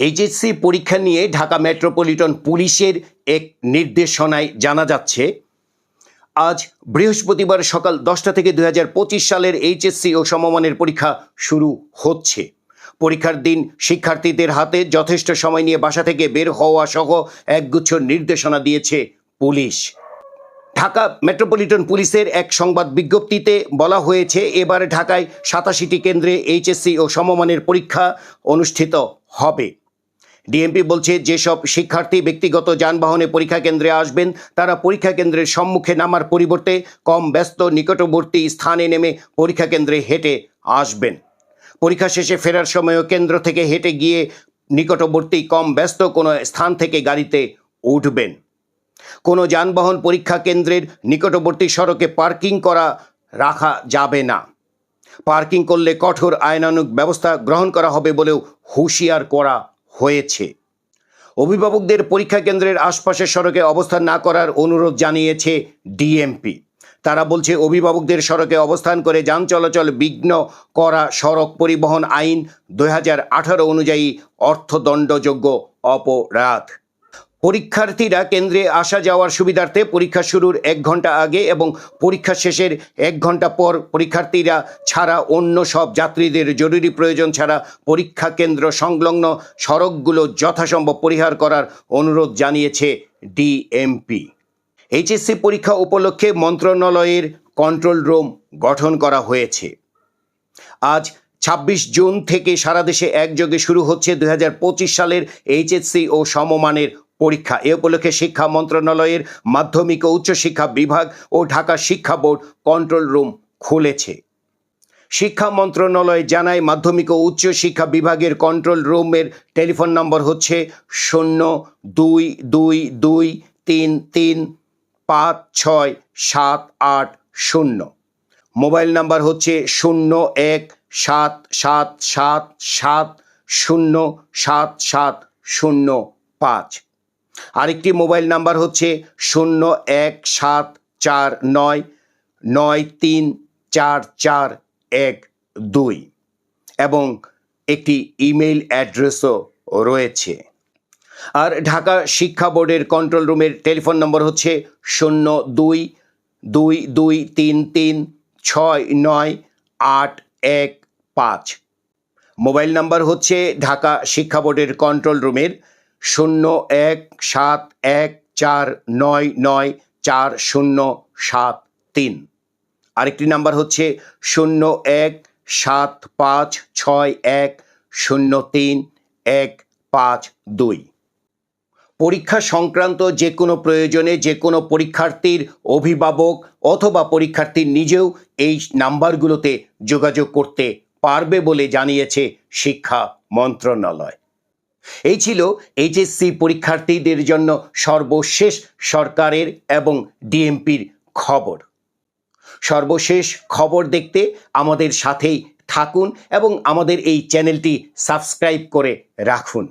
HSC পরীক্ষা নিয়ে Dhaka metropolitan পুলিশের এক নির্দেশনায় জানা যাচ্ছে, আজ বৃহস্পতিবার সকাল 10টা থেকে 2025 সালের এইচএসসি ও সমমানের পরীক্ষা শুরু হচ্ছে। পরীক্ষার দিন শিক্ষার্থীদের হাতে যথেষ্ট সময় নিয়ে বাসা থেকে বের হওয়া সহ একগুচ্ছ নির্দেশনা দিয়েছে পুলিশ। ঢাকা মেট্রোপলিটন পুলিশের এক সংবাদ বিজ্ঞপ্তিতে বলা হয়েছে, এবার ঢাকায় 87টি কেন্দ্রে এইচএসসি ও সমমানের পরীক্ষা অনুষ্ঠিত হবে। ডিএমপি বলছে, যেসব শিক্ষার্থী ব্যক্তিগত যানবাহনে পরীক্ষা কেন্দ্রে আসবেন তারা পরীক্ষা কেন্দ্রের সম্মুখে নামার পরিবর্তে কম ব্যস্ত নিকটবর্তী স্থানে নেমে পরীক্ষা কেন্দ্রে হেঁটে আসবেন। পরীক্ষা শেষে ফেরার সময়ও কেন্দ্র থেকে হেঁটে গিয়ে নিকটবর্তী কম ব্যস্ত কোনো স্থান থেকে গাড়িতে উঠবেন। কোনো যানবাহন পরীক্ষা কেন্দ্রের নিকটবর্তী সড়কে পার্কিং করা রাখা যাবে না। পার্কিং করলে কঠোর আইনানুগ ব্যবস্থা গ্রহণ করা হবে বলেও হুঁশিয়ার করা হয়েছে। অভিভাবকদের পরীক্ষা কেন্দ্রের আশপাশের সড়কে অবস্থান না করার অনুরোধ জানিয়েছে ডিএমপি। তারা বলছে, অভিভাবকদের সড়কে অবস্থান করে যান চলাচল বিঘ্ন করা সড়ক পরিবহন আইন 2018 অনুযায়ী অর্থদণ্ডযোগ্য অপরাধ। পরীক্ষার্থীরা কেন্দ্রে আসা যাওয়ার সুবিধার্থে পরীক্ষা শুরুর 1 ঘন্টা আগে এবং পরীক্ষা শেষের 1 ঘন্টা পর পরীক্ষার্থীরা ছাড়া অন্য সব যাত্রীদের জরুরি প্রয়োজন ছাড়া পরীক্ষা কেন্দ্র সংলগ্ন সড়কগুলো যথাসম্ভব পরিহার করার অনুরোধ জানিয়েছে ডিএমপি। এইচএসসি পরীক্ষা উপলক্ষে মন্ত্রণালয়ের কন্ট্রোল রুম গঠন করা হয়েছে। আজ 26 জুন থেকে সারা দেশে একযোগে শুরু হচ্ছে 2025 সালের এইচএসসি ও সমমানের পরীক্ষা। এ উপলক্ষে শিক্ষা মন্ত্রণালয়ের মাধ্যমিক ও উচ্চশিক্ষা বিভাগ ও ঢাকা শিক্ষা বোর্ড কন্ট্রোল রুম খুলেছে। শিক্ষা মন্ত্রণালয় জানায়, মাধ্যমিক ও উচ্চশিক্ষা বিভাগের কন্ট্রোল রুমের টেলিফোন নম্বর হচ্ছে 0222335678। মোবাইল নাম্বার হচ্ছে 017777077705। আরেকটি মোবাইল নাম্বার হচ্ছে 01749934412 এবং একটি ইমেল অ্যাড্রেসও রয়েছে। আর ঢাকা শিক্ষা বোর্ডের কন্ট্রোল রুমের টেলিফোন নম্বর হচ্ছে 0222336985। মোবাইল নাম্বার হচ্ছে ঢাকা শিক্ষা বোর্ডের কন্ট্রোল রুমের 0171499407 আরেকটি নাম্বার হচ্ছে 017561035152। পরীক্ষা সংক্রান্ত যে কোনো প্রয়োজনে যে কোনো পরীক্ষার্থীর অভিভাবক অথবা পরীক্ষার্থী নিজেও এই নাম্বারগুলোতে যোগাযোগ করতে পারবে বলে জানিয়েছে শিক্ষা মন্ত্রণালয়। এই ছিল এইচএসসি পরীক্ষার্থীদের জন্য সর্বশেষ সরকারের এবং ডিএমপির খবর। সর্বশেষ খবর দেখতে আমাদের সাথেই থাকুন এবং আমাদের এই চ্যানেলটি সাবস্ক্রাইব করে রাখুন।